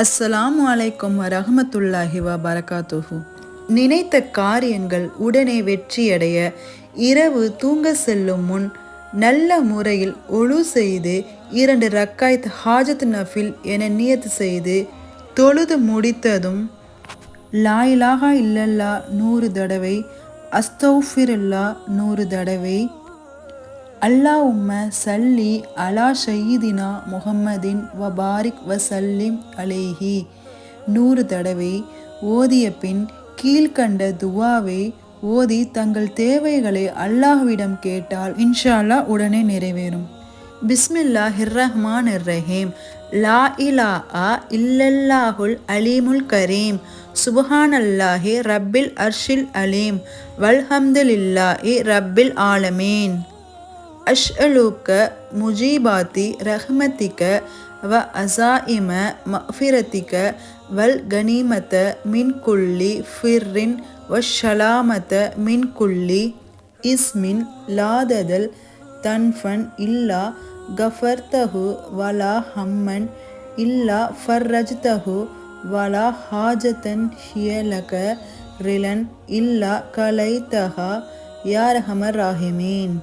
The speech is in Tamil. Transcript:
அஸ்ஸலாமு அலைக்கும் வரஹ்மத்துல்லாஹி வபரகாத்துஹு. நினைத்த காரியங்கள் உடனே வெற்றியடைய இரவு தூங்க செல்லும் முன் நல்ல முறையில் ஒழு செய்து 2 ரக்காய்த் ஹாஜத் நஃபில் என நியத் செய்து தொழுது முடித்ததும் லா இலாஹா இல்லல்லா 100 தடவை, அஸ்தௌஃபிருல்லா 100 தடவை, அல்லாஹும்ம சல்லி அலா ஸய்யிதினா முஹம்மதின் வபாரிக் வசல்லிம் அலைஹி 100 தடவை ஓதிய பின் கீழ்கண்ட துவாவை ஓதி தங்கள் தேவைகளை அல்லாஹ்விடம் கேட்டால் இன்ஷா அல்லாஹ் உடனே நிறைவேறும். பிஸ்மில்லாஹிர் ரஹ்மானிர் ரஹீம். லா இலாஹா இல்லல்லாஹுல் அலீமுல் கரீம். சுப்ஹானல்லாஹி ரப்பில் அர்ஷில் அலீம். வல்ஹம்துலில்லாஹி ரப்பில் ஆலமீன். அஸ்அலுக முஜீபாத்தி ரஹ்மதிக வ அஸாயிம மஃபிரதிக வல் கனீமத மின் குல்லி ஃபிர்ரின் வஷலாமத மின் குல்லி இஸ்மின் லாததல் தன்ஃபன் இல்லா கஃபர்தஹு வலா ஹம்மன் இல்லா ஃபர்ரஜ்தஹு வலா ஹாஜதன் ஹியலக ரிலன் இல்லா கலைதஹா யா ரஹமர் ராஹிமீன்.